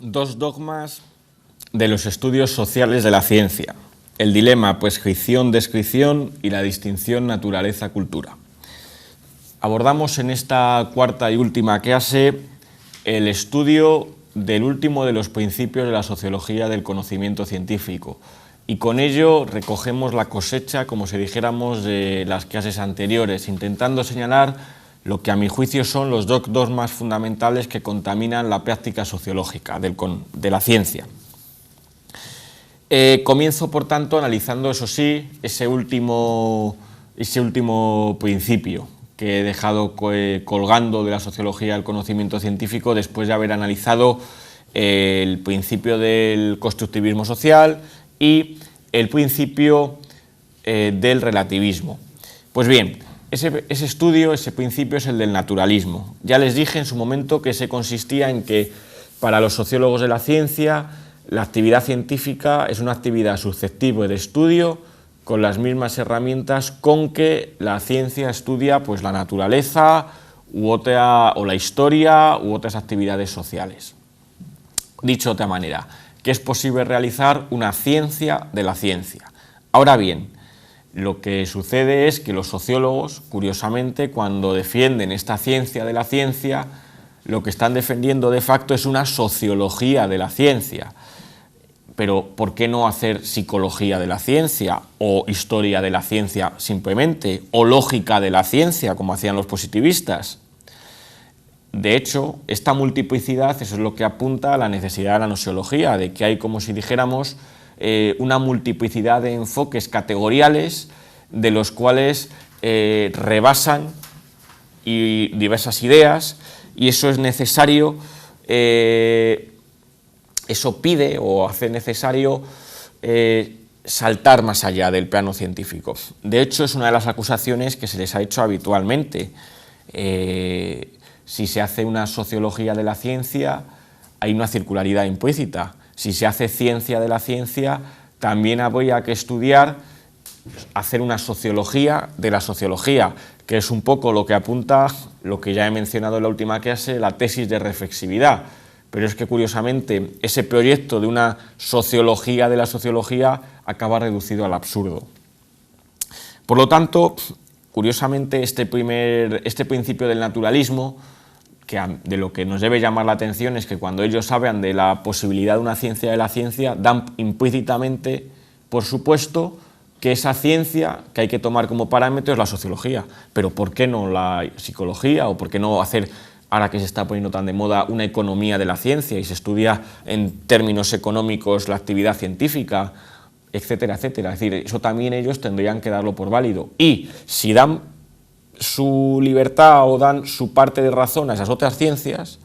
Dos dogmas de los estudios sociales de la ciencia: el dilema prescripción-descripción y la distinción naturaleza-cultura. Abordamos en esta cuarta y última clase el estudio del último de los principios de la sociología del conocimiento científico, y con ello recogemos la cosecha, como si dijéramos, de las clases anteriores, intentando señalar lo que a mi juicio son los dos dogmas fundamentales que contaminan la práctica sociológica de la ciencia. Comienzo, por tanto, analizando, eso sí, ese último principio que he dejado colgando de la sociología del conocimiento científico después de haber analizado el principio del constructivismo social y el principio del relativismo. Pues bien, ese estudio, ese principio es el del naturalismo. Ya les dije en su momento que ese consistía en que para los sociólogos de la ciencia la actividad científica es una actividad susceptible de estudio con las mismas herramientas con que la ciencia estudia pues, la naturaleza o la historia u otras actividades sociales. Dicho de otra manera, que es posible realizar una ciencia de la ciencia. Ahora bien, lo que sucede es que los sociólogos, curiosamente, cuando defienden esta ciencia de la ciencia, lo que están defendiendo de facto es una sociología de la ciencia. Pero ¿por qué no hacer psicología de la ciencia o historia de la ciencia simplemente, o lógica de la ciencia, como hacían los positivistas? De hecho, esta multiplicidad, eso es lo que apunta a la necesidad de la gnoseología, de que hay, como si dijéramos, una multiplicidad de enfoques categoriales de los cuales rebasan diversas ideas, y eso es necesario, eso pide o hace necesario saltar más allá del plano científico. De hecho, es una de las acusaciones que se les ha hecho habitualmente. Si se hace una sociología de la ciencia, hay una circularidad implícita. Si se hace ciencia de la ciencia, también habría que estudiar, hacer una sociología de la sociología, que es un poco lo que apunta, lo que ya he mencionado en la última clase, la tesis de reflexividad. Pero es que, curiosamente, ese proyecto de una sociología de la sociología acaba reducido al absurdo. Por lo tanto, curiosamente, este principio del naturalismo, que de lo que nos debe llamar la atención es que cuando ellos hablan de la posibilidad de una ciencia de la ciencia, dan implícitamente, por supuesto, que esa ciencia que hay que tomar como parámetro es la sociología. Pero ¿por qué no la psicología? ¿O por qué no hacer, ahora que se está poniendo tan de moda, una economía de la ciencia y se estudia en términos económicos la actividad científica, etcétera, etcétera? Es decir, eso también ellos tendrían que darlo por válido. Y si dan su libertad o dan su parte de razón a esas otras ciencias,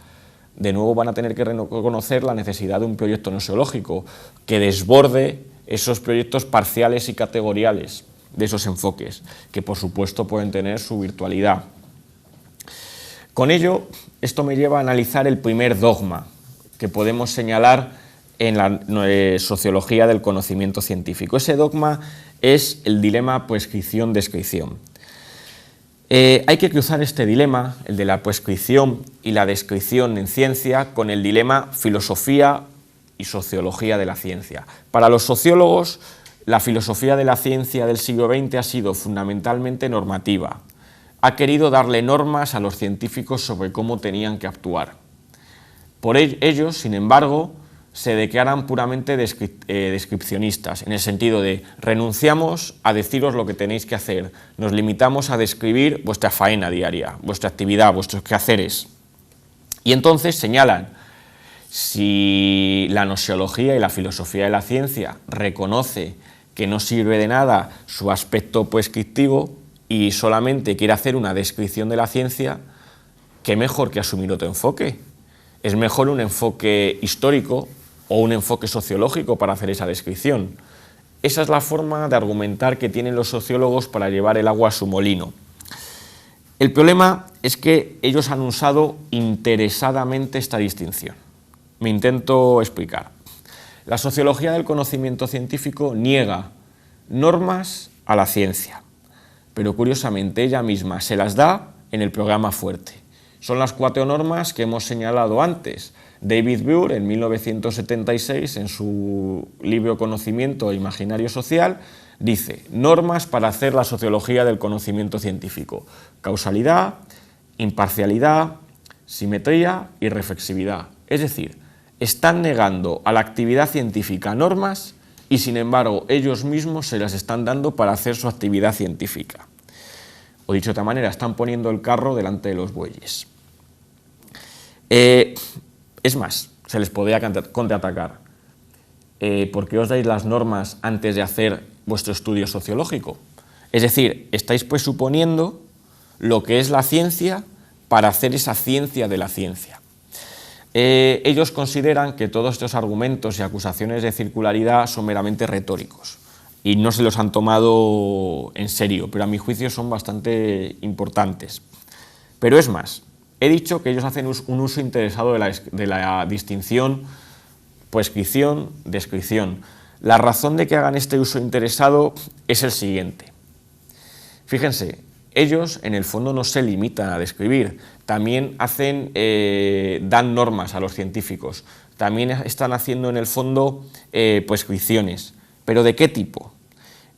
de nuevo van a tener que reconocer la necesidad de un proyecto gnoseológico que desborde esos proyectos parciales y categoriales de esos enfoques, que por supuesto pueden tener su virtualidad. Con ello, esto me lleva a analizar el primer dogma que podemos señalar en la sociología del conocimiento científico. Ese dogma es el dilema prescripción-descripción. Hay que cruzar este dilema, el de la prescripción y la descripción en ciencia, con el dilema filosofía y sociología de la ciencia. Para los sociólogos, la filosofía de la ciencia del siglo XX ha sido fundamentalmente normativa. Ha querido darle normas a los científicos sobre cómo tenían que actuar. Por ellos, sin embargo, se declaran puramente descripcionistas, en el sentido de renunciamos a deciros lo que tenéis que hacer, nos limitamos a describir vuestra faena diaria, vuestra actividad, vuestros quehaceres. Y entonces señalan, si la gnoseología y la filosofía de la ciencia reconoce que no sirve de nada su aspecto prescriptivo y solamente quiere hacer una descripción de la ciencia, ¿qué mejor que asumir otro enfoque? Es mejor un enfoque histórico o un enfoque sociológico para hacer esa descripción. Esa es la forma de argumentar que tienen los sociólogos para llevar el agua a su molino. El problema es que ellos han usado interesadamente esta distinción. Me intento explicar. La sociología del conocimiento científico niega normas a la ciencia, pero curiosamente ella misma se las da en el programa fuerte. Son las 4 normas que hemos señalado antes: David Burr, en 1976, en su libro Conocimiento e Imaginario Social, dice: normas para hacer la sociología del conocimiento científico: causalidad, imparcialidad, simetría y reflexividad. Es decir, están negando a la actividad científica normas y, sin embargo, ellos mismos se las están dando para hacer su actividad científica. O dicho de otra manera, están poniendo el carro delante de los bueyes. Es más, se les podría contraatacar. ¿Por qué os dais las normas antes de hacer vuestro estudio sociológico? Es decir, estáis pues suponiendo lo que es la ciencia para hacer esa ciencia de la ciencia. Ellos consideran que todos estos argumentos y acusaciones de circularidad son meramente retóricos y no se los han tomado en serio, pero a mi juicio son bastante importantes. Pero es más, he dicho que ellos hacen un uso interesado de la distinción prescripción, descripción. La razón de que hagan este uso interesado es el siguiente. Fíjense, ellos en el fondo no se limitan a describir, también dan normas a los científicos, también están haciendo en el fondo prescripciones. ¿Pero de qué tipo?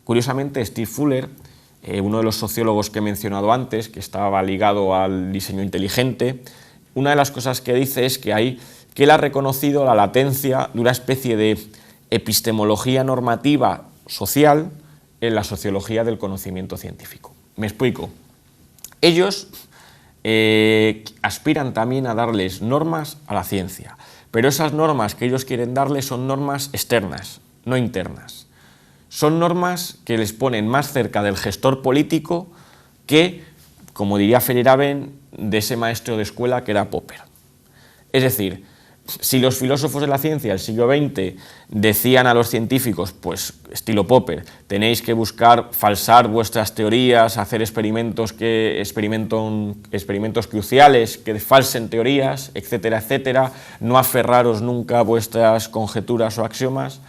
Curiosamente, Steve Fuller, uno de los sociólogos que he mencionado antes, que estaba ligado al diseño inteligente, una de las cosas que dice es que él ha reconocido la latencia de una especie de epistemología normativa social en la sociología del conocimiento científico. Me explico. Ellos aspiran también a darles normas a la ciencia, pero esas normas que ellos quieren darles son normas externas, no internas. Son normas que les ponen más cerca del gestor político que, como diría Feyerabend, de ese maestro de escuela que era Popper. Es decir, si los filósofos de la ciencia del siglo XX decían a los científicos, pues estilo Popper, tenéis que buscar falsar vuestras teorías, hacer experimentos cruciales que falsen teorías, etcétera, etcétera, no aferraros nunca a vuestras conjeturas o axiomas,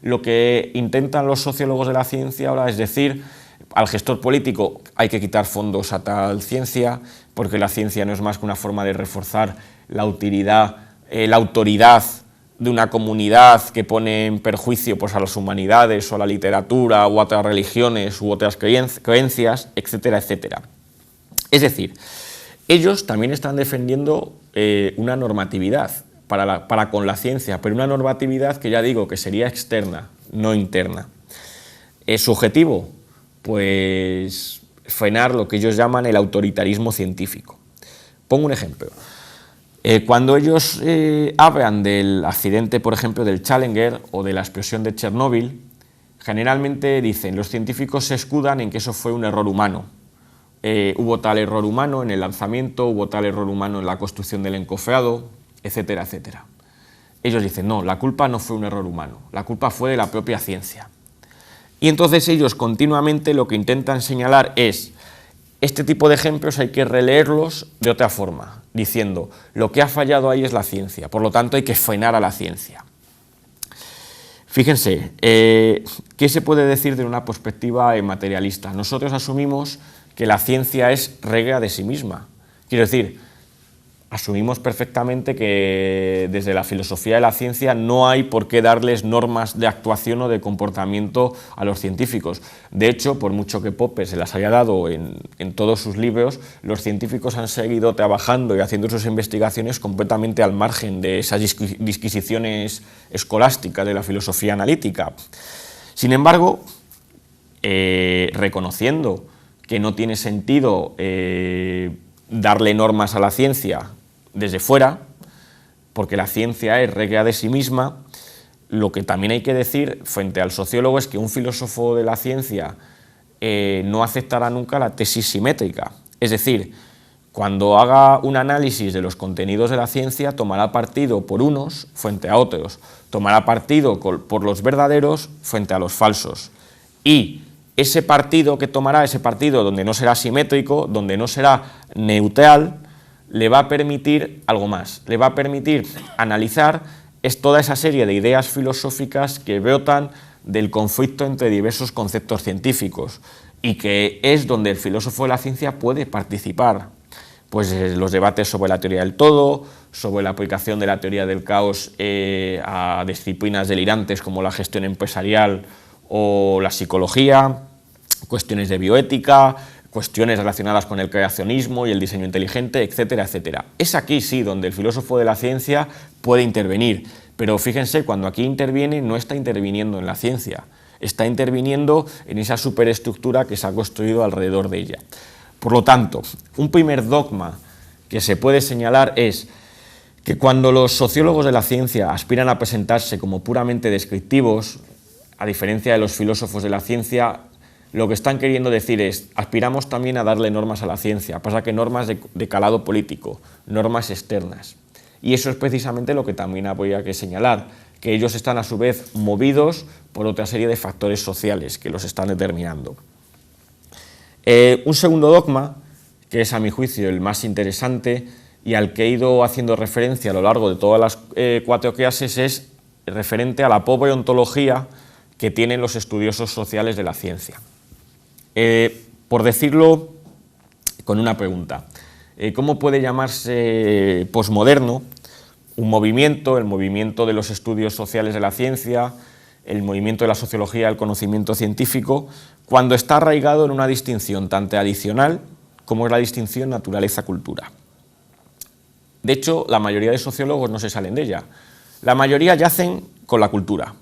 lo que intentan los sociólogos de la ciencia ahora es decir al gestor político: hay que quitar fondos a tal ciencia, porque la ciencia no es más que una forma de reforzar la autoridad de una comunidad que pone en perjuicio pues, a las humanidades o a la literatura u otras religiones u otras creencias, etcétera, etcétera. Es decir, ellos también están defendiendo una normatividad para con la ciencia, pero una normatividad que ya digo que sería externa, no interna. ¿Su objetivo? Pues frenar lo que ellos llaman el autoritarismo científico. Pongo un ejemplo. Cuando ellos hablan del accidente, por ejemplo, del Challenger o de la explosión de Chernóbil, generalmente dicen, los científicos se escudan en que eso fue un error humano. Hubo tal error humano en el lanzamiento, hubo tal error humano en la construcción del encofrado, etcétera, etcétera. Ellos dicen, no, la culpa no fue un error humano, la culpa fue de la propia ciencia. Y entonces ellos continuamente lo que intentan señalar es, este tipo de ejemplos hay que releerlos de otra forma, diciendo, lo que ha fallado ahí es la ciencia, por lo tanto hay que frenar a la ciencia. Fíjense, ¿qué se puede decir de una perspectiva materialista? Nosotros asumimos que la ciencia es regla de sí misma. Quiero decir, asumimos perfectamente que desde la filosofía de la ciencia no hay por qué darles normas de actuación o de comportamiento a los científicos. De hecho, por mucho que Popper se las haya dado en todos sus libros, los científicos han seguido trabajando y haciendo sus investigaciones completamente al margen de esas disquisiciones escolásticas de la filosofía analítica. Sin embargo, reconociendo que no tiene sentido darle normas a la ciencia desde fuera, porque la ciencia es regla de sí misma, lo que también hay que decir frente al sociólogo es que un filósofo de la ciencia no aceptará nunca la tesis simétrica. Es decir, cuando haga un análisis de los contenidos de la ciencia, tomará partido por unos frente a otros, tomará partido por los verdaderos frente a los falsos. Y ese partido que tomará, ese partido donde no será simétrico, donde no será neutral, le va a permitir algo más, le va a permitir analizar toda esa serie de ideas filosóficas que brotan del conflicto entre diversos conceptos científicos y que es donde el filósofo de la ciencia puede participar. pues los debates sobre la teoría del todo, sobre la aplicación de la teoría del caos a disciplinas delirantes como la gestión empresarial o la psicología, cuestiones de bioética, cuestiones relacionadas con el creacionismo y el diseño inteligente, etcétera, etcétera. Es aquí sí donde el filósofo de la ciencia puede intervenir, pero fíjense, cuando aquí interviene no está interviniendo en la ciencia, está interviniendo en esa superestructura que se ha construido alrededor de ella. Por lo tanto, un primer dogma que se puede señalar es que cuando los sociólogos de la ciencia aspiran a presentarse como puramente descriptivos, a diferencia de los filósofos de la ciencia, lo que están queriendo decir es, aspiramos también a darle normas a la ciencia, pasa que normas de calado político, normas externas. Y eso es precisamente lo que también habría que señalar, que ellos están a su vez movidos por otra serie de factores sociales que los están determinando. Un segundo dogma, que es a mi juicio el más interesante y al que he ido haciendo referencia a lo largo de todas las 4 clases, es referente a la pobre ontología que tienen los estudiosos sociales de la ciencia. Por decirlo con una pregunta, ¿cómo puede llamarse posmoderno un movimiento, el movimiento de los estudios sociales de la ciencia, el movimiento de la sociología del conocimiento científico, cuando está arraigado en una distinción tan tradicional como es la distinción naturaleza-cultura? De hecho, la mayoría de sociólogos no se salen de ella. La mayoría yacen con la cultura.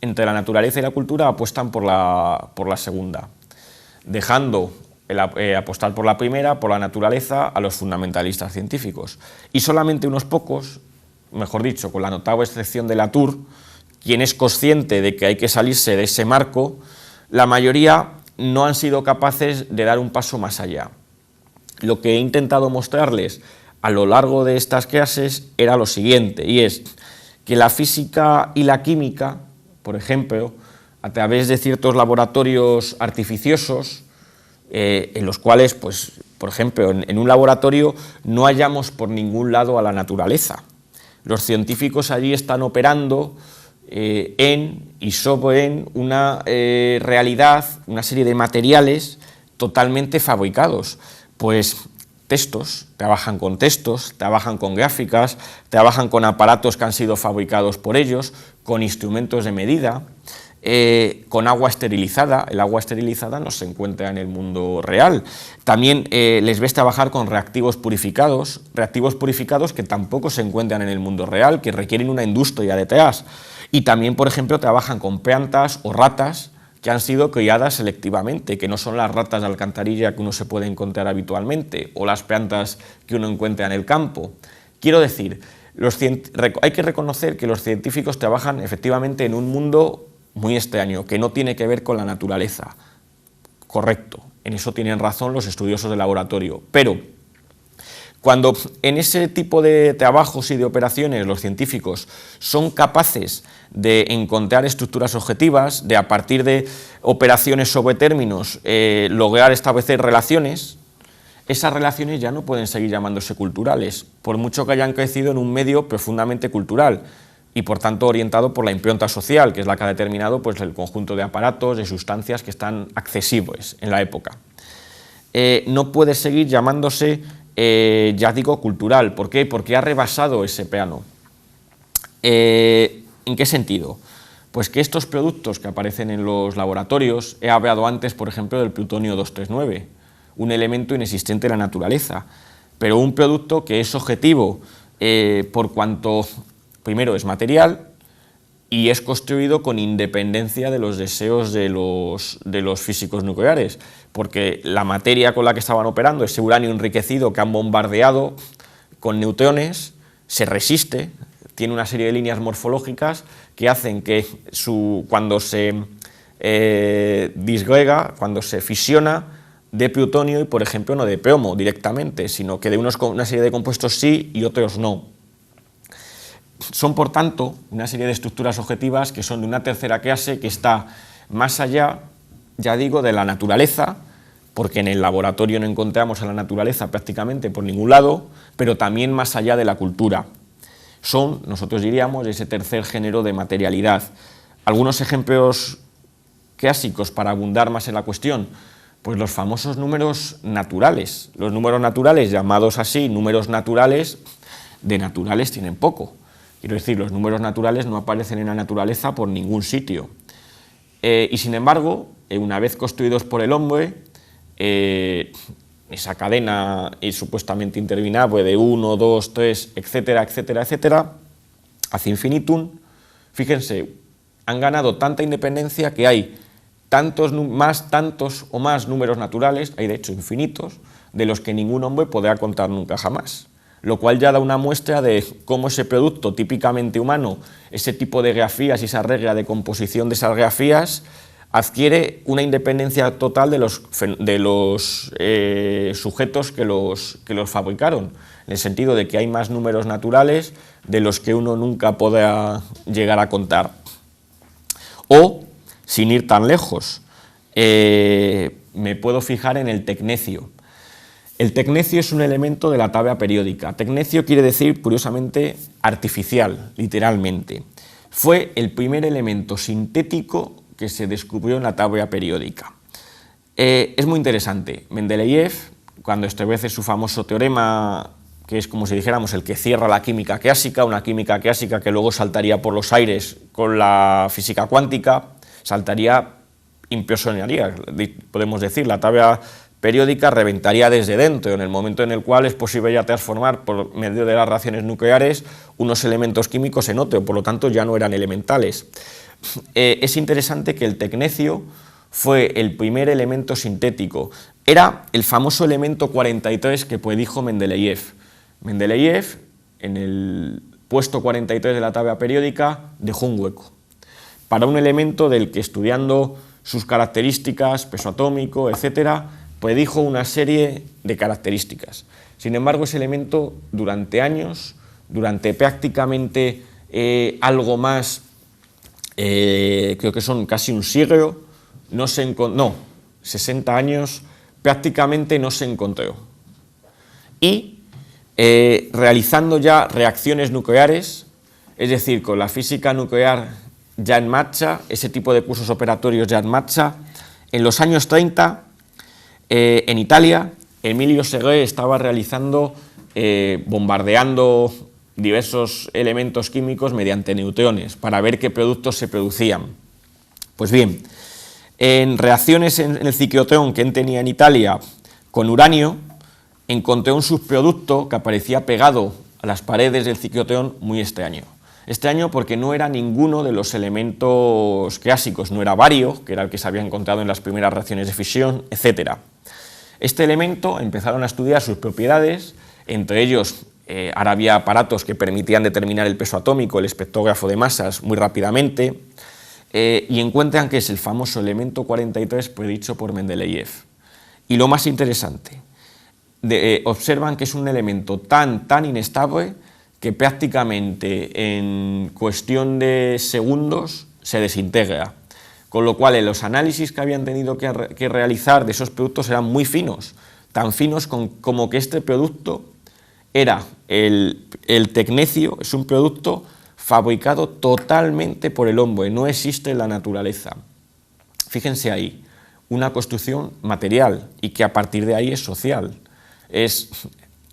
Entre la naturaleza y la cultura apuestan por la segunda, dejando apostar por la primera, por la naturaleza, a los fundamentalistas científicos. Y solamente unos pocos, mejor dicho, con la notable excepción de Latour, quien es consciente de que hay que salirse de ese marco, la mayoría no han sido capaces de dar un paso más allá. Lo que he intentado mostrarles a lo largo de estas clases era lo siguiente, y es que la física y la química, por ejemplo, a través de ciertos laboratorios artificiosos, en los cuales, pues, por ejemplo, en un laboratorio no hallamos por ningún lado a la naturaleza. Los científicos allí están operando y sobre una realidad, una serie de materiales totalmente fabricados, pues textos, trabajan con textos, trabajan con gráficas, trabajan con aparatos que han sido fabricados por ellos, con instrumentos de medida, con agua esterilizada. El agua esterilizada no se encuentra en el mundo real. También les ves trabajar con reactivos purificados que tampoco se encuentran en el mundo real, que requieren una industria detrás. Y también, por ejemplo, trabajan con plantas o ratas que han sido criadas selectivamente, que no son las ratas de alcantarilla que uno se puede encontrar habitualmente, o las plantas que uno encuentra en el campo. Quiero decir, hay que reconocer que los científicos trabajan efectivamente en un mundo muy extraño, que no tiene que ver con la naturaleza. Correcto, en eso tienen razón los estudiosos de laboratorio, pero cuando en ese tipo de trabajos y de operaciones los científicos son capaces de encontrar estructuras objetivas, de a partir de operaciones sobre términos lograr establecer relaciones, esas relaciones ya no pueden seguir llamándose culturales, por mucho que hayan crecido en un medio profundamente cultural y por tanto orientado por la impronta social, que es la que ha determinado pues, el conjunto de aparatos, de sustancias que están accesibles en la época. No puede seguir llamándose, ya digo, cultural. ¿Por qué? Porque ha rebasado ese plano. ¿En qué sentido? Pues que estos productos que aparecen en los laboratorios, he hablado antes, por ejemplo, del plutonio 239, un elemento inexistente en la naturaleza, pero un producto que es objetivo por cuanto, primero, es material y es construido con independencia de los deseos de los físicos nucleares, porque la materia con la que estaban operando, ese uranio enriquecido que han bombardeado con neutrones, se resiste, tiene una serie de líneas morfológicas que hacen que cuando se disgrega, cuando se fisiona, de plutonio y, por ejemplo, no de plomo directamente, sino que de una serie de compuestos sí y otros no. Son, por tanto, una serie de estructuras objetivas que son de una tercera clase que está más allá, ya digo, de la naturaleza, porque en el laboratorio no encontramos a la naturaleza prácticamente por ningún lado, pero también más allá de la cultura. Son, nosotros diríamos, ese tercer género de materialidad. Algunos ejemplos clásicos para abundar más en la cuestión, Pues los famosos números naturales. Los números naturales, llamados así, números naturales, de naturales tienen poco. Quiero decir, los números naturales no aparecen en la naturaleza por ningún sitio. Y sin embargo, una vez construidos por el hombre, esa cadena supuestamente interminable de 1, 2, 3, etcétera, etcétera, etcétera, hacia infinitum, fíjense, han ganado tanta independencia que hay tantos o más números naturales, hay de hecho infinitos, de los que ningún hombre podrá contar nunca jamás. Lo cual ya da una muestra de cómo ese producto típicamente humano, ese tipo de grafías y esa regla de composición de esas grafías, adquiere una independencia total de los sujetos que los fabricaron, en el sentido de que hay más números naturales de los que uno nunca podrá llegar a contar. O, sin ir tan lejos, me puedo fijar en el tecnecio. El tecnecio es un elemento de la tabla periódica. Tecnecio quiere decir, curiosamente, artificial, literalmente. Fue el primer elemento sintético que se descubrió en la tabla periódica. Es muy interesante. Mendeleev, cuando establece su famoso teorema, que es como si dijéramos el que cierra la química clásica, una química clásica que luego saltaría por los aires con la física cuántica, impresionaría, podemos decir, la tabla periódica reventaría desde dentro, en el momento en el cual es posible ya transformar por medio de las reacciones nucleares unos elementos químicos en otro, por lo tanto ya no eran elementales. Es interesante que el tecnecio fue el primer elemento sintético, era el famoso elemento 43 que predijo Mendeleev. Mendeleev, en el puesto 43 de la tabla periódica, dejó un hueco para un elemento del que, estudiando sus características, peso atómico, etcétera, predijo una serie de características. Sin embargo, ese elemento durante años, durante prácticamente algo más, creo que son casi un siglo, 60 años, prácticamente no se encontró. Y realizando ya reacciones nucleares, es decir, con la física nuclear ya en marcha, ese tipo de cursos operatorios ya en marcha, en los años 30, en Italia, Emilio Segre estaba realizando, bombardeando diversos elementos químicos mediante neutrones para ver qué productos se producían. Pues bien, en reacciones en el ciclotrón que él tenía en Italia con uranio, encontró un subproducto que aparecía pegado a las paredes del ciclotrón muy extraño. Extraño porque no era ninguno de los elementos clásicos, no era bario, que era el que se había encontrado en las primeras reacciones de fisión, etc. Este elemento empezaron a estudiar sus propiedades, entre ellos ahora había aparatos que permitían determinar el peso atómico, el espectrógrafo de masas, muy rápidamente, y encuentran que es el famoso elemento 43 predicho por Mendeleev. Y lo más interesante, observan que es un elemento tan inestable que prácticamente en cuestión de segundos se desintegra, con lo cual en los análisis que habían tenido que realizar de esos productos eran muy finos, tan finos como que este producto era el tecnecio, es un producto fabricado totalmente por el hombre, no existe en la naturaleza. Fíjense ahí, una construcción material y que a partir de ahí es social.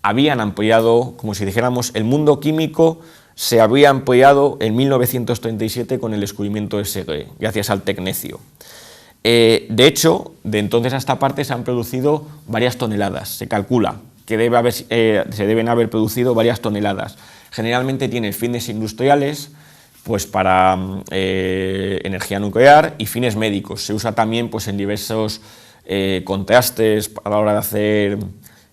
Habían ampliado, como si dijéramos, el mundo químico se había ampliado en 1937 con el descubrimiento de Segre, gracias al tecnecio. De hecho, de entonces a esta parte se han producido varias toneladas, se calcula que se deben haber producido varias toneladas. Generalmente tiene fines industriales, pues para energía nuclear y fines médicos. Se usa también pues, en diversos contrastes a la hora de hacer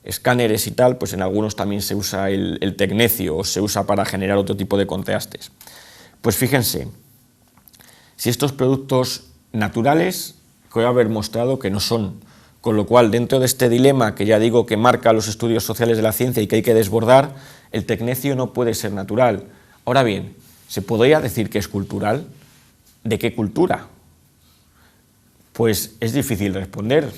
escáneres y tal, pues en algunos también se usa el tecnecio o se usa para generar otro tipo de contrastes. Pues fíjense, si estos productos naturales, creo haber mostrado que no son, con lo cual dentro de este dilema que ya digo que marca los estudios sociales de la ciencia y que hay que desbordar, el tecnecio no puede ser natural. Ahora bien, ¿se podría decir que es cultural? ¿De qué cultura? Pues es difícil responder.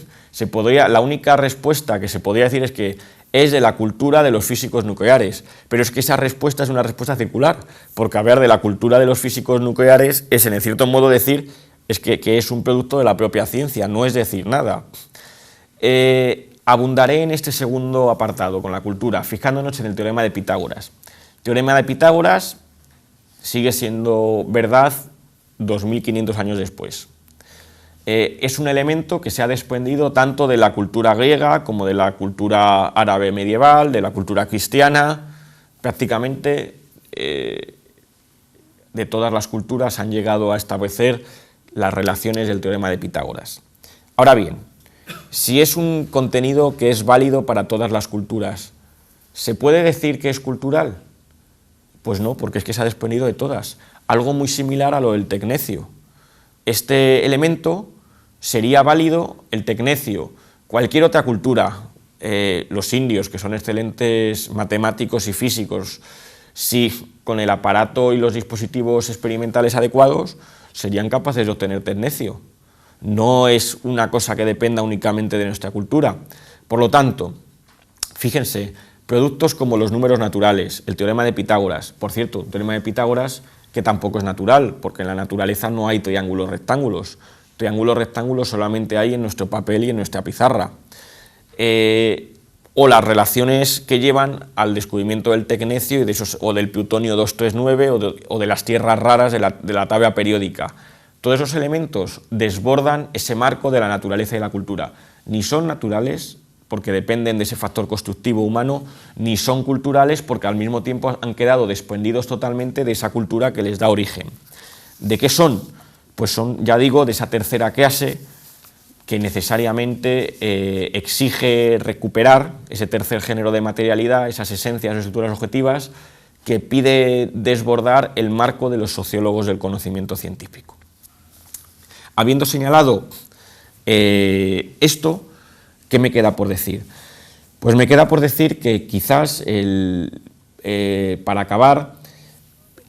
La única respuesta que se podría decir es que es de la cultura de los físicos nucleares, pero es que esa respuesta es una respuesta circular, porque hablar de la cultura de los físicos nucleares es en cierto modo decir que es un producto de la propia ciencia, no es decir nada. Abundaré en este segundo apartado, con la cultura, fijándonos en el teorema de Pitágoras. El teorema de Pitágoras sigue siendo verdad 2500 años después. Es un elemento que se ha desprendido tanto de la cultura griega como de la cultura árabe medieval, de la cultura cristiana. Prácticamente de todas las culturas han llegado a establecer las relaciones del teorema de Pitágoras. Ahora bien, si es un contenido que es válido para todas las culturas, ¿se puede decir que es cultural? Pues no, porque es que se ha desprendido de todas. Algo muy similar a lo del tecnecio. Este elemento sería válido, el tecnecio, cualquier otra cultura, los indios, que son excelentes matemáticos y físicos, si con el aparato y los dispositivos experimentales adecuados serían capaces de obtener tecnecio. No es una cosa que dependa únicamente de nuestra cultura. Por lo tanto, fíjense, productos como los números naturales, el teorema de Pitágoras, por cierto, el teorema de Pitágoras que tampoco es natural, porque en la naturaleza no hay triángulos rectángulos. Triángulos rectángulos solamente hay en nuestro papel y en nuestra pizarra. O las relaciones que llevan al descubrimiento del tecnecio y o del plutonio 239 o de las tierras raras de la tabla periódica. Todos esos elementos desbordan ese marco de la naturaleza y la cultura. Ni son naturales, porque dependen de ese factor constructivo humano, ni son culturales, porque al mismo tiempo han quedado desprendidos totalmente de esa cultura que les da origen. ¿De qué son? Pues son, ya digo, de esa tercera clase que necesariamente exige recuperar ese tercer género de materialidad, esas esencias o estructuras objetivas, que pide desbordar el marco de los sociólogos del conocimiento científico. Habiendo señalado esto, ¿qué me queda por decir? Pues me queda por decir que quizás, para acabar,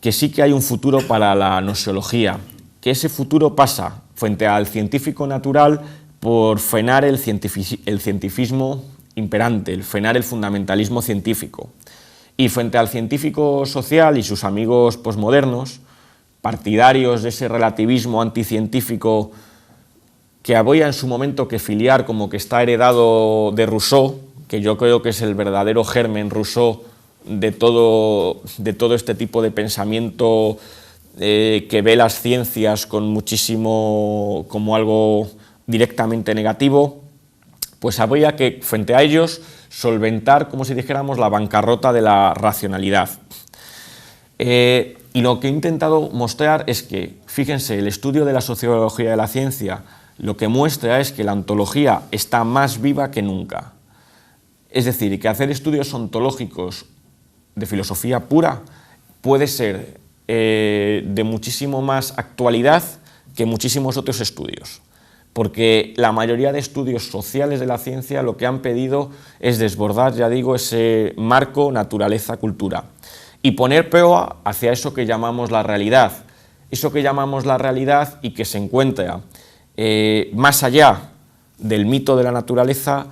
que sí que hay un futuro para la gnoseología, que ese futuro pasa, frente al científico natural, por frenar el cientifismo imperante, el frenar el fundamentalismo científico. Y frente al científico social y sus amigos posmodernos, partidarios de ese relativismo anticientífico que había en su momento que filiar como que está heredado de Rousseau, que yo creo que es el verdadero germen Rousseau de todo este tipo de pensamiento que ve las ciencias como algo directamente negativo, pues habría que, frente a ellos, solventar, como si dijéramos, la bancarrota de la racionalidad. Y lo que he intentado mostrar es que, fíjense, el estudio de la sociología de la ciencia lo que muestra es que la ontología está más viva que nunca. Es decir, que hacer estudios ontológicos de filosofía pura puede ser de muchísimo más actualidad que muchísimos otros estudios, porque la mayoría de estudios sociales de la ciencia lo que han pedido es desbordar, ya digo, ese marco naturaleza-cultura y poner proa hacia eso que llamamos la realidad, y que se encuentra más allá del mito de la naturaleza,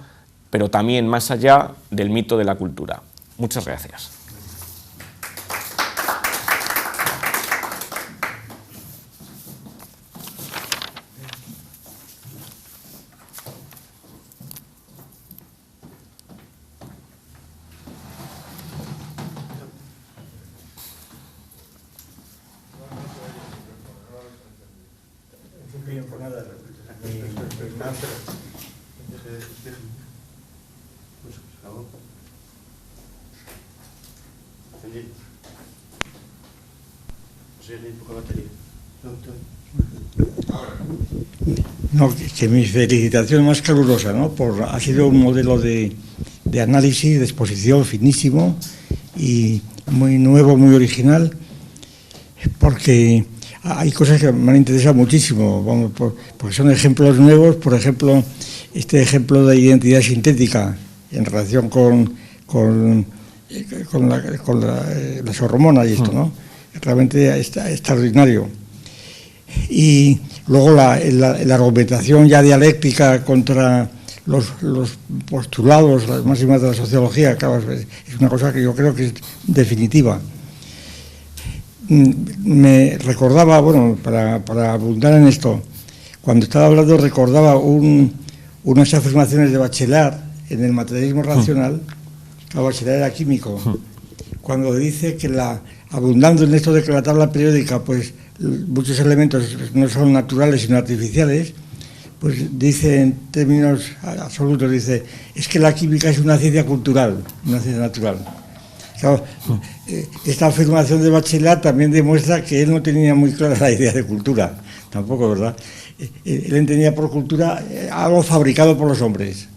pero también más allá del mito de la cultura. Muchas gracias. No, que mi felicitación más calurosa, ¿no? Ha sido un modelo de análisis, de exposición finísimo y muy nuevo, muy original, porque hay cosas que me han interesado muchísimo, porque son ejemplos nuevos. Por ejemplo, este ejemplo de identidad sintética en relación con las hormonas y esto, ¿no? Realmente está extraordinario. Y luego la argumentación ya dialéctica contra los postulados, las máximas de la sociología, claro, es una cosa que yo creo que es definitiva. Me recordaba, bueno, para abundar en esto, cuando estaba hablando recordaba un unas afirmaciones de Bachelard en el materialismo racional. Bachelard era químico, cuando dice que abundando en esto de que la tabla periódica, pues muchos elementos no son naturales sino artificiales, pues dice en términos absolutos, dice, es que la química es una ciencia cultural, una ciencia natural. Claro, esta afirmación de Bachelard también demuestra que él no tenía muy clara la idea de cultura, tampoco, ¿verdad? Él entendía por cultura algo fabricado por los hombres.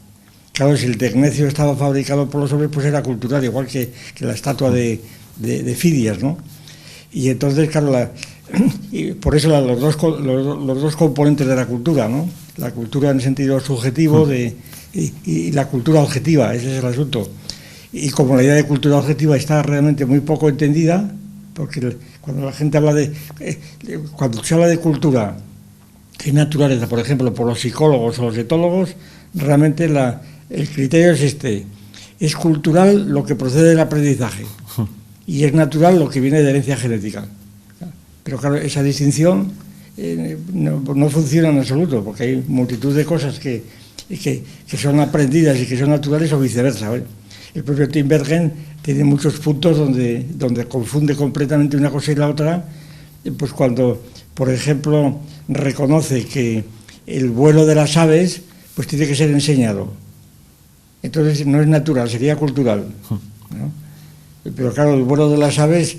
Claro, si el tecnecio estaba fabricado por los hombres, pues era cultural, igual que la estatua de Fidias, ¿no? Y entonces, claro, y por eso los dos componentes de la cultura, ¿no? La cultura en sentido subjetivo y la cultura objetiva, ese es el asunto. Y como la idea de cultura objetiva está realmente muy poco entendida, porque cuando la gente habla cuando se habla de cultura y naturaleza, por ejemplo, por los psicólogos o los etólogos, realmente el criterio es es cultural lo que procede del aprendizaje y es natural lo que viene de herencia genética. Pero claro, esa distinción no funciona en absoluto, porque hay multitud de cosas que son aprendidas y que son naturales o viceversa, ¿vale? El propio Tinbergen tiene muchos puntos donde confunde completamente una cosa y la otra, pues cuando, por ejemplo, reconoce que el vuelo de las aves pues tiene que ser enseñado. Entonces no es natural, sería cultural, ¿no? Pero claro, el vuelo de las aves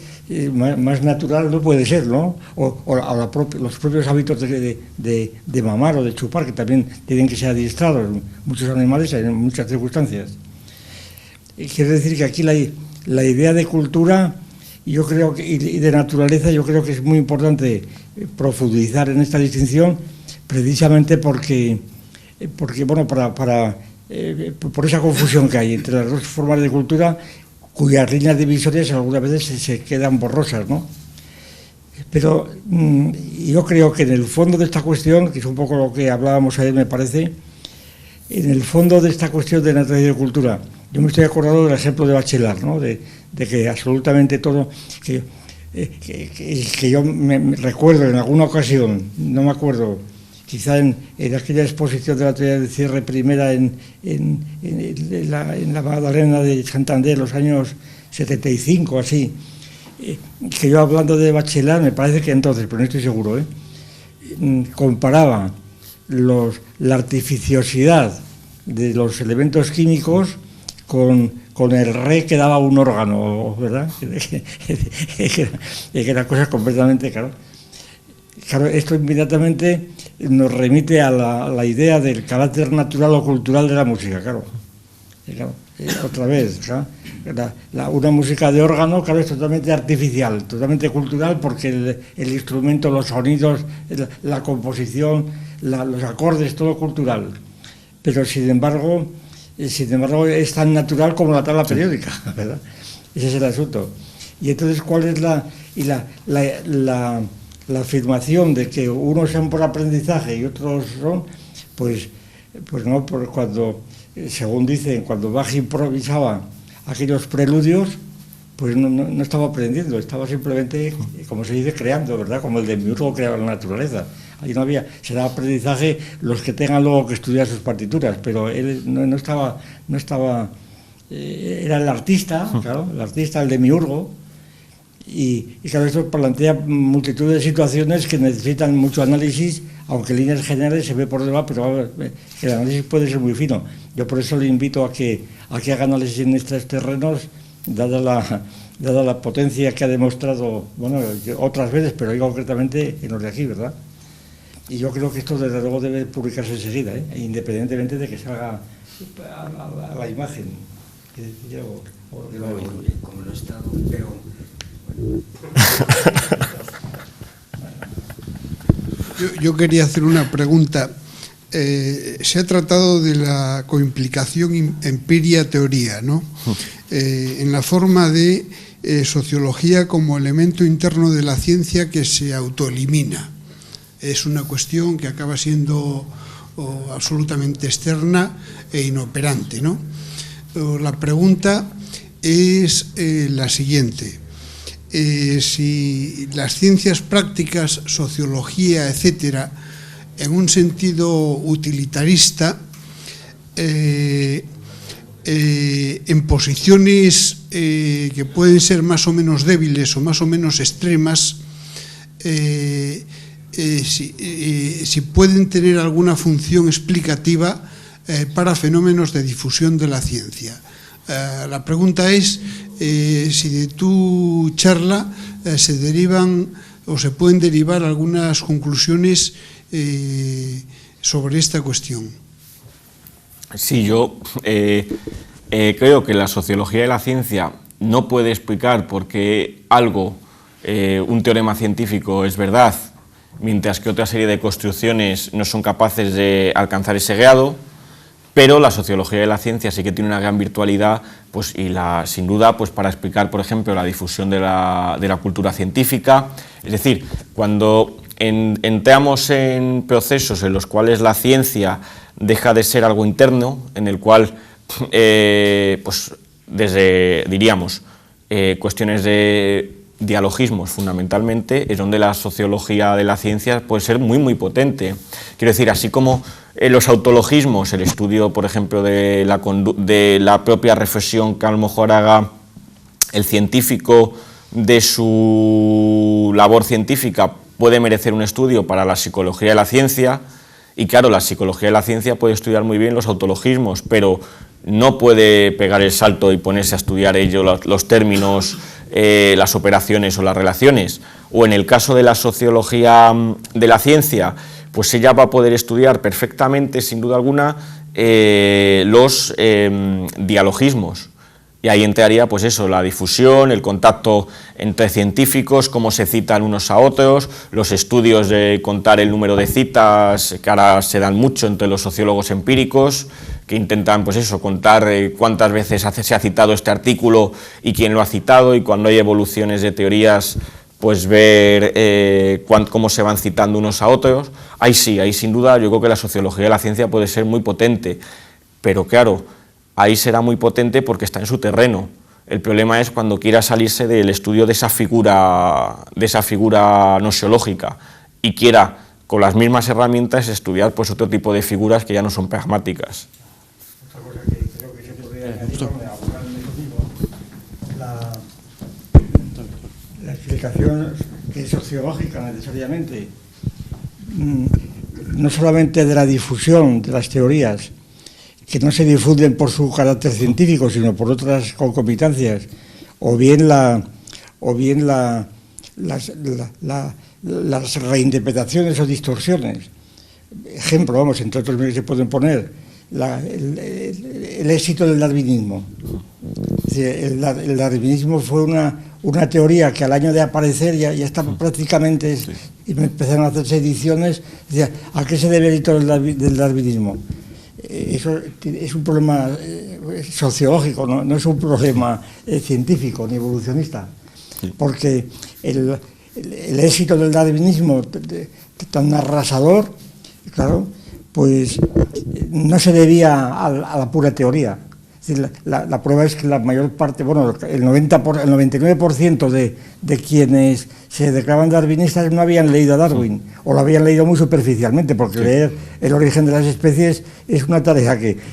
más natural no puede ser, ¿no? Los propios hábitos de mamar o de chupar, que también tienen que ser adiestrados muchos animales en muchas circunstancias. Quiere decir que aquí la idea de cultura, yo creo que, y de naturaleza, yo creo que es muy importante profundizar en esta distinción, precisamente porque bueno, por esa confusión que hay entre las dos formas de cultura, cuyas líneas divisorias algunas veces se quedan borrosas, ¿no? Pero yo creo que en el fondo de esta cuestión, que es un poco lo que hablábamos ayer, me parece, en el fondo de esta cuestión de naturaleza y de cultura, yo me estoy acordando del ejemplo de Bachelard, ¿no? De que absolutamente todo, que yo me recuerdo en alguna ocasión, no me acuerdo, quizá en aquella exposición de la teoría del cierre primera en la Magdalena de Santander, los años 75, así, que yo hablando de Bachelard, me parece que entonces, pero no estoy seguro, comparaba la artificiosidad de los elementos químicos con el re que daba un órgano, ¿verdad? Que era cosa completamente, claro. Claro, esto inmediatamente nos remite a la idea del carácter natural o cultural de la música, claro. Otra vez, ¿claro? Una música de órgano, claro, es totalmente artificial, totalmente cultural, porque el instrumento, los sonidos, la composición, los acordes, todo cultural. Pero sin embargo, es tan natural como la tabla periódica, ¿verdad? Ese es el asunto. Y entonces, ¿cuál es la afirmación de que unos son por aprendizaje y otros son, pues no, por cuando, según dicen, cuando Bach improvisaba aquellos preludios, pues no estaba aprendiendo, estaba simplemente, como se dice, creando, ¿verdad? Como el demiurgo creaba la naturaleza. Ahí no será aprendizaje los que tengan luego que estudiar sus partituras, pero él no estaba, era el artista, claro, el artista, el demiurgo. Y claro, esto plantea multitud de situaciones que necesitan mucho análisis, aunque en líneas generales se ve por debajo, pero el análisis puede ser muy fino. Yo por eso le invito a que haga análisis en estos terrenos, dada la potencia que ha demostrado, bueno, otras veces, pero hoy concretamente en los de aquí, ¿verdad? Y yo creo que esto desde luego debe publicarse enseguida, independientemente de que salga a la imagen. Como lo he estado, pero... Yo quería hacer una pregunta. Se ha tratado de la coimplicación empiria-teoría, ¿no? En la forma de sociología como elemento interno de la ciencia que se autoelimina. Es una cuestión que acaba siendo absolutamente externa e inoperante, ¿no? La pregunta es la siguiente. Si las ciencias prácticas, sociología, etcétera, en un sentido utilitarista, en posiciones que pueden ser más o menos débiles o más o menos extremas, si pueden tener alguna función explicativa para fenómenos de difusión de la ciencia. La pregunta es si de tu charla se derivan o se pueden derivar algunas conclusiones sobre esta cuestión. Sí, yo creo que la sociología de la ciencia no puede explicar por qué algo, un teorema científico, es verdad, mientras que otra serie de construcciones no son capaces de alcanzar ese grado, pero la sociología de la ciencia sí que tiene una gran virtualidad, pues, y sin duda, pues, para explicar, por ejemplo, la difusión de la cultura científica. Es decir, cuando entramos en procesos en los cuales la ciencia deja de ser algo interno, en el cual, pues, desde, diríamos, cuestiones de dialogismos fundamentalmente, es donde la sociología de la ciencia puede ser muy, muy potente. Quiero decir, así como los autologismos, el estudio, por ejemplo, de la propia reflexión que a lo mejor haga el científico de su labor científica, puede merecer un estudio para la psicología de la ciencia, y claro, la psicología de la ciencia puede estudiar muy bien los autologismos, pero no puede pegar el salto y ponerse a estudiar los términos, las operaciones o las relaciones. O en el caso de la sociología de la ciencia, pues ella va a poder estudiar perfectamente, sin duda alguna, los dialogismos. Y ahí entraría, pues eso, la difusión, el contacto entre científicos, cómo se citan unos a otros, los estudios de contar el número de citas, que ahora se dan mucho entre los sociólogos empíricos, que intentan, pues eso, contar cuántas veces se ha citado este artículo y quién lo ha citado, y cuando hay evoluciones de teorías, pues ver cómo se van citando unos a otros. Ahí sí, ahí sin duda yo creo que la sociología de la ciencia puede ser muy potente, pero claro, ahí será muy potente porque está en su terreno. El problema es cuando quiera salirse del estudio de esa figura nosiológica y quiera, con las mismas herramientas, estudiar, pues, otro tipo de figuras que ya no son pragmáticas. Otra cosa que creo que se podría añadir, la explicación que es sociológica necesariamente, no solamente de la difusión de las teorías, que no se difunden por su carácter científico, sino por otras concomitancias, o bien las reinterpretaciones o distorsiones. Ejemplo, vamos, entre otros que se pueden poner, el éxito del darwinismo. Es decir, el darwinismo fue una teoría que al año de aparecer ya estaba prácticamente, y me empezaron a hacerse ediciones. Decía, ¿a qué se debe el éxito del darwinismo? Eso es un problema sociológico, no es un problema científico ni evolucionista, porque el éxito del darwinismo tan arrasador, claro, pues no se debía a la pura teoría. Es decir, la prueba es que la mayor parte, bueno, el 99% de quienes se declaraban darwinistas no habían leído a Darwin, o lo habían leído muy superficialmente, porque leer El origen de las especies es una tarea que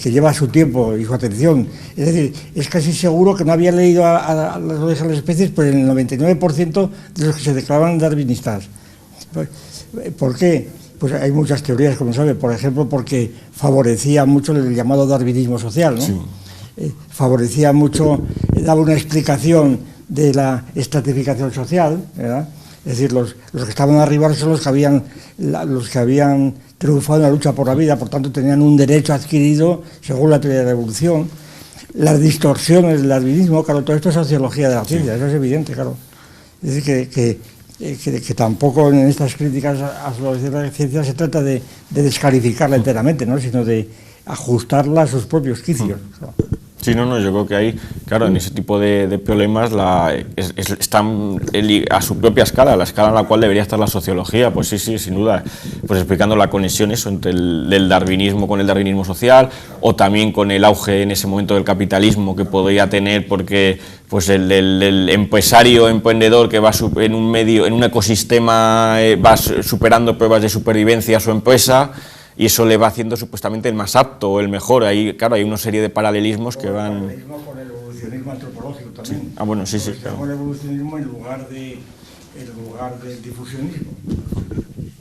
lleva su tiempo y su atención. Es decir, es casi seguro que no habían leído a El origen de las especies, pues el 99% de los que se declaraban darwinistas. ¿Por qué? Pues hay muchas teorías, como sabe, por ejemplo, porque favorecía mucho el llamado darwinismo social, ¿no? Sí. Favorecía mucho, daba una explicación de la estratificación social, ¿verdad? Es decir, los que estaban arriba son los que habían triunfado en la lucha por la vida, por tanto tenían un derecho adquirido según la teoría de la evolución. Las distorsiones del darwinismo, claro, todo esto es sociología de la ciencia, eso es evidente, claro. Es decir, que tampoco en estas críticas a la ciencia se trata de descalificarla enteramente, ¿no?, sino de ajustarla a sus propios quicios. Sí, no, yo creo que ahí, claro, en ese tipo de problemas están a su propia escala, la escala en la cual debería estar la sociología, pues sí, sin duda, pues explicando la conexión eso entre el darwinismo con el darwinismo social, o también con el auge en ese momento del capitalismo que podría tener, porque pues el empresario emprendedor que va en un ecosistema, va superando pruebas de supervivencia a su empresa, y eso le va haciendo supuestamente el más apto o el mejor. Ahí, claro, hay una serie de paralelismos que van... El paralelismo con el evolucionismo antropológico también. Sí. Ah, bueno, sí, sí, claro. Con el evolucionismo en lugar del difusionismo.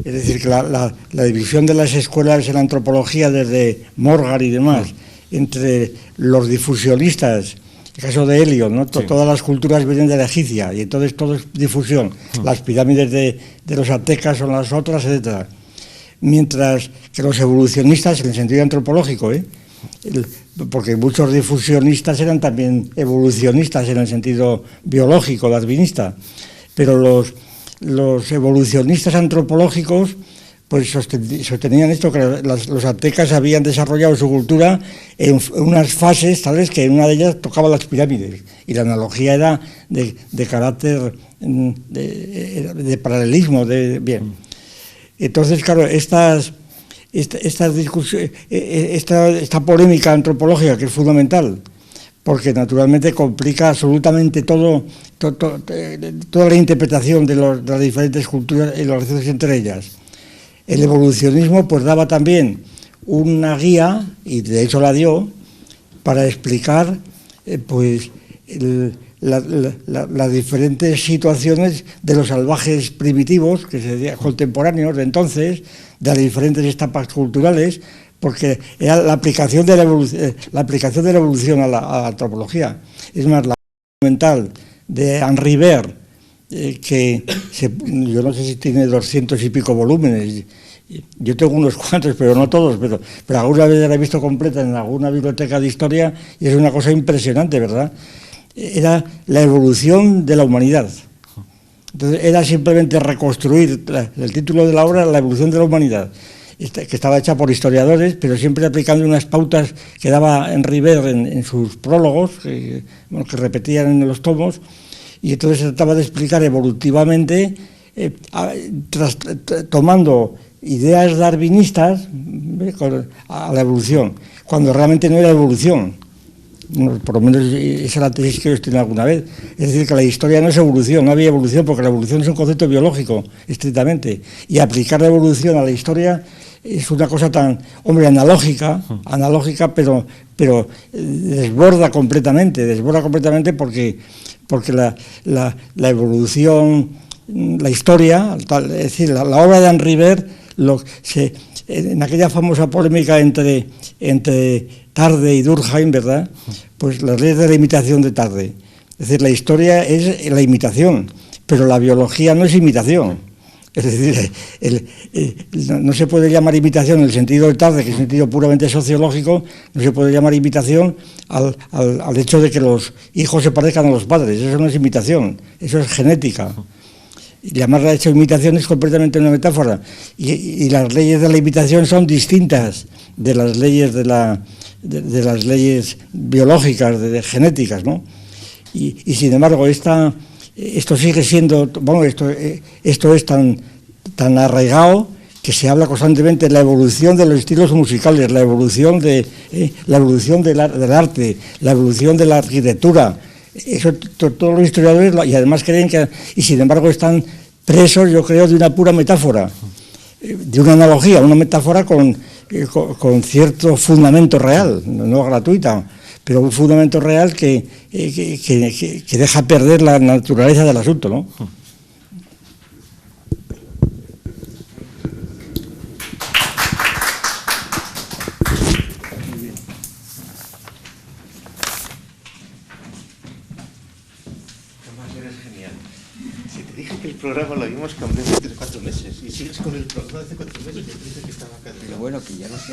Es decir, que la división de las escuelas en antropología desde Morgan y demás, entre los difusionistas, el caso de Helios, ¿no? Sí. Todas las culturas vienen de la egipcia y entonces todo es difusión. Las pirámides de los aztecas son las otras, etcétera. Mientras que los evolucionistas, en el sentido antropológico, porque muchos difusionistas eran también evolucionistas en el sentido biológico, darwinista, pero los evolucionistas antropológicos pues sostenían esto, que los aztecas habían desarrollado su cultura en unas fases, tales que en una de ellas tocaba las pirámides, y la analogía era de carácter de paralelismo, bien. Entonces, claro, esta polémica antropológica, que es fundamental, porque naturalmente complica absolutamente toda la interpretación de las diferentes culturas y las relaciones entre ellas. El evolucionismo pues daba también una guía, y de hecho la dio, para explicar pues las diferentes situaciones de los salvajes primitivos, que serían contemporáneos de entonces, de las diferentes etapas culturales, porque era la aplicación de la evolución a la antropología. Es más, la mental de Henri Ver, yo no sé si tiene 200 y pico volúmenes, yo tengo unos cuantos, pero no todos, pero alguna vez la he visto completa en alguna biblioteca de historia y es una cosa impresionante, ¿verdad? Era la evolución de la humanidad. Entonces era simplemente reconstruir, el título de la obra, la evolución de la humanidad, que estaba hecha por historiadores, pero siempre aplicando unas pautas que daba Henri Ver en sus prólogos, que repetían en los tomos, y entonces se trataba de explicar evolutivamente, tomando ideas darwinistas a la evolución, cuando realmente no era evolución. Por lo menos esa es la tesis que yo estoy alguna vez. Es decir, que la historia no es evolución, no había evolución, porque la evolución es un concepto biológico, estrictamente. Y aplicar la evolución a la historia es una cosa tan, analógica, pero desborda completamente porque la evolución, la historia, es decir, la obra de Henri Ver, en aquella famosa polémica entre Tarde y Durkheim, ¿verdad? Pues las leyes de la imitación de Tarde. Es decir, la historia es la imitación, pero la biología no es imitación. Es decir, no se puede llamar imitación en el sentido de Tarde, que es un sentido puramente sociológico, no se puede llamar imitación al hecho de que los hijos se parezcan a los padres. Eso no es imitación, eso es genética. Y llamarla hecho imitación es completamente una metáfora. Y las leyes de la imitación son distintas de las leyes de las leyes biológicas, genéticas, ¿no? Y sin embargo, esto sigue siendo, esto es tan arraigado que se habla constantemente de la evolución de los estilos musicales, la evolución del arte, la evolución de la arquitectura. Eso todos los historiadores, y además creen que, y sin embargo están presos, yo creo, de una pura metáfora, de una analogía, una metáfora con cierto fundamento real, no gratuita, pero un fundamento real que deja perder la naturaleza del asunto, ¿no? El programa lo habíamos cambiado hace 4 meses y sigues con el programa de hace 4 meses. Yo pensé que estaba acá. Pero bueno, que ya no sé.